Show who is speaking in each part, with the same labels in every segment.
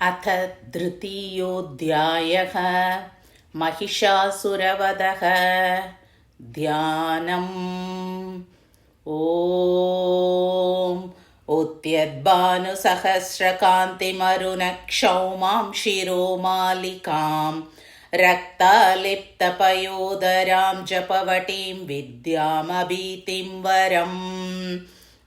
Speaker 1: अथ तृतीयोऽध्यायः। महिषासुरवधः। ध्यानम्। ॐ उत्यद्भानुसहस्रकान्तिमरुणक्षौमां शिरोमालिकां रक्तालिप्तपयोदरां जपवटीं विद्यामभीतिं वरम्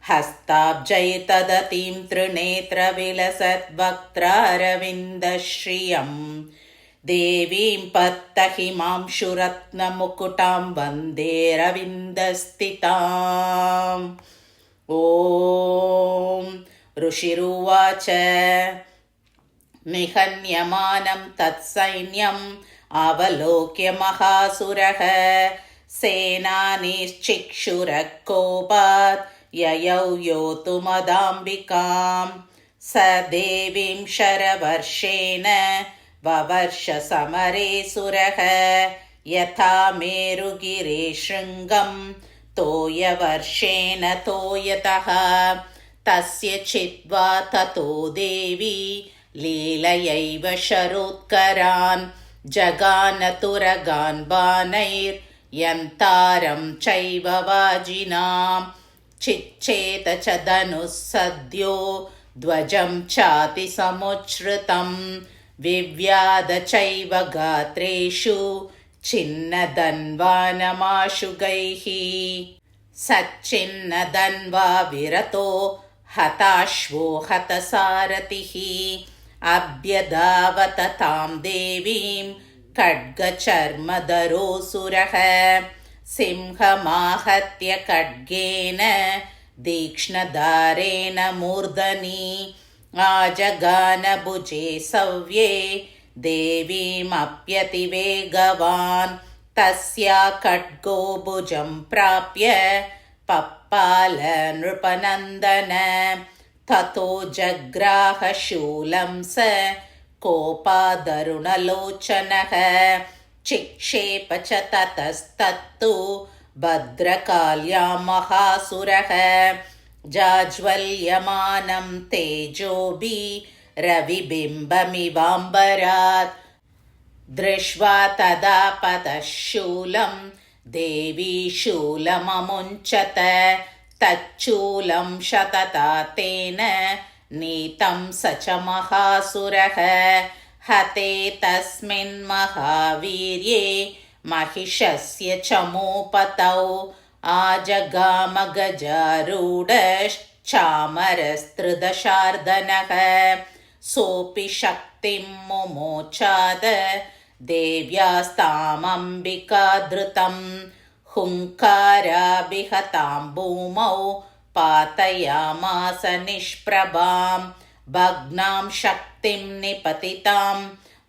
Speaker 1: हस्ताब्जैर्दधतीं त्रिनेत्रविलसद्वक्त्रारविन्दश्रियं देवीं पत्तहिमांशुरत्नमुकुटां वन्दे रविन्दस्थिताम्। ॐ ऋषिरुवाच निहन्यमानं तत्सैन्यम् अवलोक्य महासुरः सेनानीश्चिक्षुरः कोपात् ययौ योतुमदाम्बिकां स देवीं शरवर्षेण ववर्ष समरे सुरः यथा मेरुगिरे शृङ्गं तोयवर्षेण तोयतः तस्य चित्वा ततो देवी लीलयैव शरोत्करान् जगानतुरगान् बाणैर्यन्तारं चैव वाजिनां चिच्चेत च धनुः सद्यो ध्वजं चातिसमुच्छ्रितं विव्याध चैव गात्रेषु छिन्नधन्वानमाशुगैः सच्चिन्नधन्वा विरतो हताश्वो हतसारथिः अभ्यधावत तां देवीं खड्गचर्मधरोऽसुरः सिंहमाहत्य खड्गेन तीक्ष्णधारेण मूर्धनि आजगानभुजे सव्ये देवीमप्यतिवेगवान् तस्या खड्गो भुजं प्राप्य पप्पाल नृपनन्दन ततो जग्राहशूलं स कोपादरुणलोचनः चिक्षेप च ततस्तत्तु भद्रकाल्यां महासुरः जाज्वल्यमानं तेजोभिरविबिम्बमिवाम्बरात् दृष्ट्वा तदा पतशूलं देवी शूलममुञ्चत तच्छूलं शतता तेन नीतं स च महासुरः हते तस्मिन् महावीर्ये महिषस्य चमूपतौ आजगामगजारूढश्चामरस्त्रिदशार्दनः सोऽपि शक्तिं मुमोचाद देव्यास्तामम्बिकाधृतं हुङ्काराभिहतां भूमौ पातयामास निष्प्रभां भग्नां शक्तिं निपतितां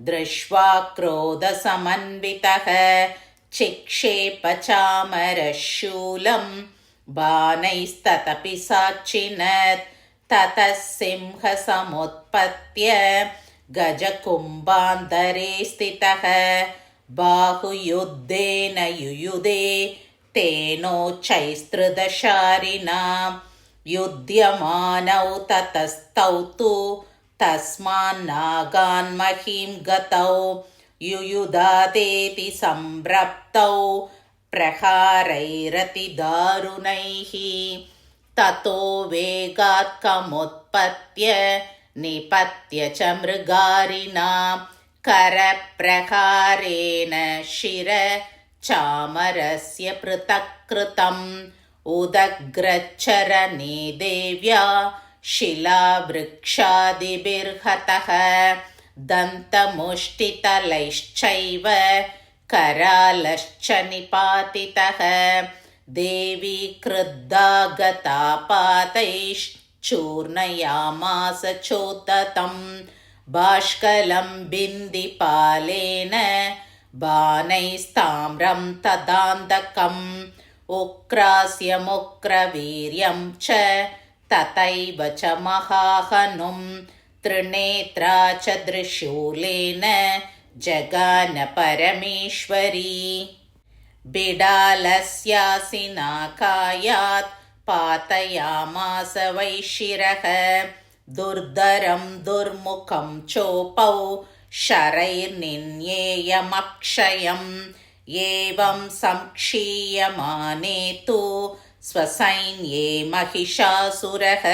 Speaker 1: दृष्ट्वा क्रोधसमन्वितः चिक्षेप चामरशूलं बाणैस्ततपि साक्षिणत् ततः सिंहसमुत्पत्य गजकुम्भान्तरे स्थितः बाहुयुद्धेन युयुधे तेनोच्चैस्त्रिदशारिणां युध्यमानौ ततस्तौ तु तस्मान्नागान्महीं गतौ युयुधातेति सम्भ्रप्तौ प्रहारैरतिदारुणैः ततो वेगात्कमुत्पत्य निपत्य च मृगारिणां करप्रहारेण शिरश्चामरस्य पृथक् कृतम् उदग्रचरणे देव्या शिलावृक्षादिभिर्हतः दन्तमुष्टितलैश्चैव करालश्च निपातितः देवी क्रुद्धा गता पातैश्चूर्णयामास चोत्ततं बाष्कलं बिन्दिपालेन बाणैस्ताम्रं तदान्धकम् उक्रास्यमुक्रवीर्यं च तथैव च महाहनुं त्रिनेत्रा च त्रिशूलेन जगान परमेश्वरी बिडालस्यासिनाकायात् पातयामास वैशिरः दुर्धरं दुर्मुखं चोपौ शरैर्निन्येयमक्षयम् एवं संक्षीयमाने तु स्वसैन्ये महिषासुरः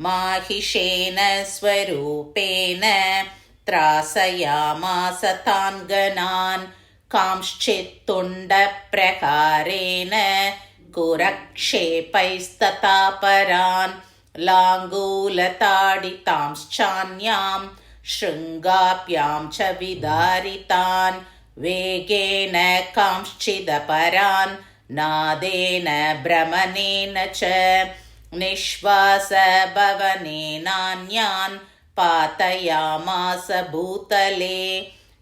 Speaker 1: माहिषेन स्वरूपेण त्रासयामास तान् गणान् कांश्चित्तुण्डप्रहारेण कुरक्षेपैस्तथा परान् लाङ्गूलताडितांश्चान्यां शृङ्गाभ्यां च विदारितान् वेगेन कांश्चिदपरान् नादेन भ्रमणेन च निःश्वासभवनेनान्यान् पातयामास भूतले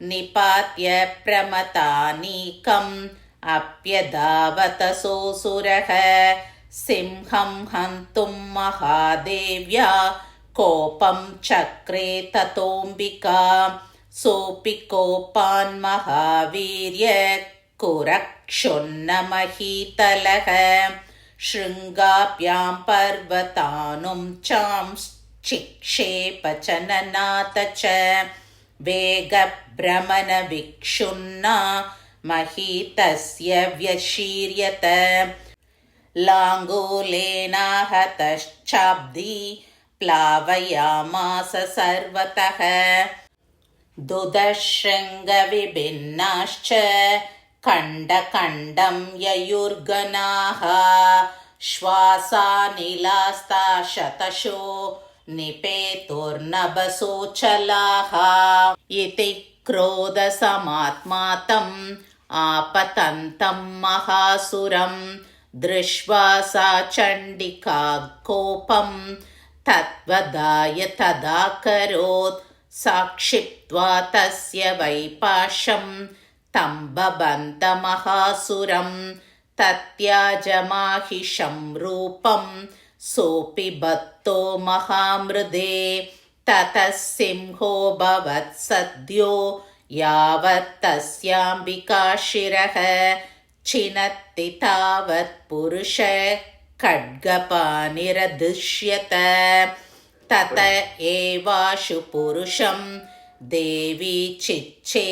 Speaker 1: निपात्य प्रमतानीकम् अप्यधावतसोऽसुरः सिंहं हन्तुं महादेव्या कोपं चक्रे ततोऽम्बिका सोऽपि कोपान् महावीर्य कुरक्षुन्नमहीतलः शृङ्गाभ्यां पर्वतानुं चांश्चिक्षेप च ननाथ च वेगभ्रमणविक्षुन्ना महीतस्य व्यशीर्यत लाङ्गूलेनाहतश्चाब्दी प्लावयामास सर्वतः दुदशृङ्गविभिन्नाश्च खण्डखण्डं ययुर्गणाः श्वासानिलास्ता शतशो निपेतुर्नभसोऽचलाः इति क्रोधसमात्मातम् आपतन्तं महासुरं दृष्ट्वा सा चण्डिका कोपं तद्वदाय तदाकरोत् साक्षिप्त्वा तस्य वैपाशं तं बबन्धमहासुरं तत्याजमाहिषं रूपं सोऽपि बद्धो महामृदे ततः सिंहो भवत् सद्यो यावत् तस्याम्बिका शिरः छिनत्ति तावत् पुरुषः खड्गपाणिरदृश्यत तत एवाशु पुरुषं देवी चिच्चेतसायकैः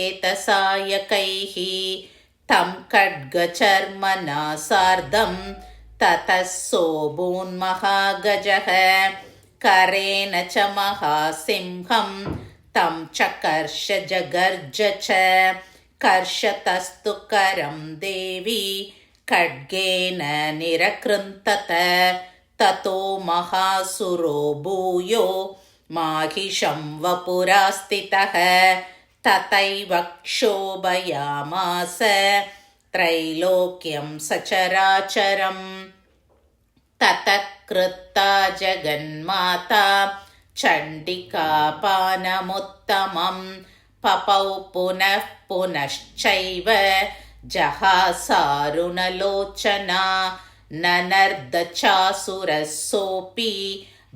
Speaker 1: तं खड्गचर्मणा सार्धं ततः सोऽभून्महागजः करेण च महासिंहं तं चकर्ष जगर्ज च कर्षतस्तु करं देवी खड्गेन निरकृन्तत ततो महासुरो भूयो माहिषं वपुरास्थितः तथैव क्षोभयामास त्रैलोक्यं सचराचरम् ततः कृत्ता जगन्माता चण्डिका पानमुत्तमं पपौ पुनः पुनश्चैव जहासारुणलोचना ननर्दचासुरः सोऽपि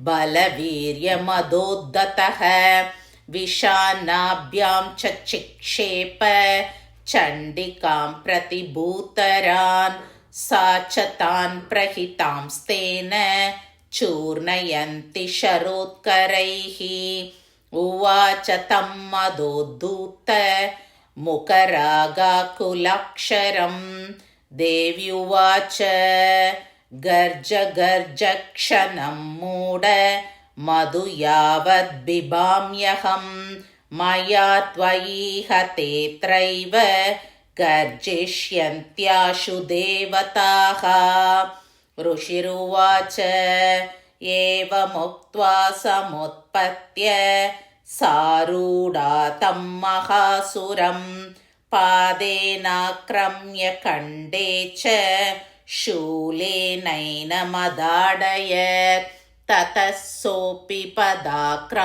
Speaker 1: बलवीर्यमदोद्धतः विशानाभ्यां च चिक्षेप चण्डिकां प्रतिभूतरान् सा च तान् प्रहितांस्तेन चूर्णयन्ति शरोत्करैः उवाच तं मदोद्धूत मुखरागाकुलाक्षरं देवी उवाच गर्ज गर्ज क्षणं मूढ मधु यावद्बिभाम्यहं मया त्वयि हतेऽत्रैव गर्जिष्यन्त्याशु देवताः ऋषिरुवाच एवमुक्त्वा समुत्पत्य सारूढा तं महासुरं पादेनाक्रम्य खण्डे च शूलेनैनमदाडयत् ततः सोऽपि पदाक्रान्तस्तथा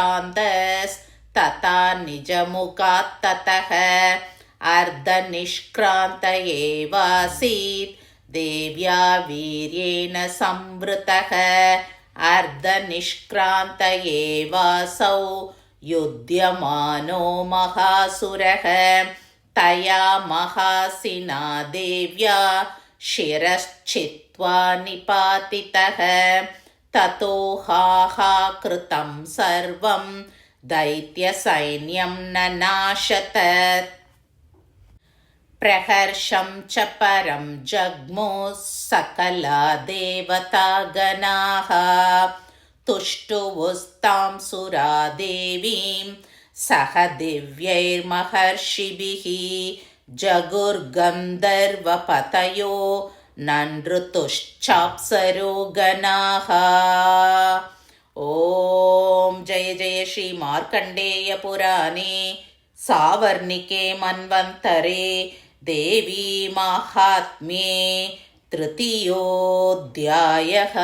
Speaker 1: निजमुखात् ततः अर्धनिष्क्रान्त एवासीत् देव्या वीर्येण संवृतः अर्धनिष्क्रान्त एवासौ युध्यमानो महासुरः तया महासिना देव्या शिरश्छित्त्वा निपातितः ततो हाहाकृतं सर्वं दैत्यसैन्यं ननाशत प्रहर्षं च परं जग्मुः सकला देवतागणाः तुष्टुवुस्तां सुरा देवीं सह दिव्यैर्महर्षिभिः जगुर्गन्धर्वपतयो ननृतुश्चाप्सरो गणाः। ॐ जय जय श्री मार्कण्डेय पुराणे सावर्णिके मन्वन्तरे देवी माहात्म्ये तृतीयोऽध्यायः।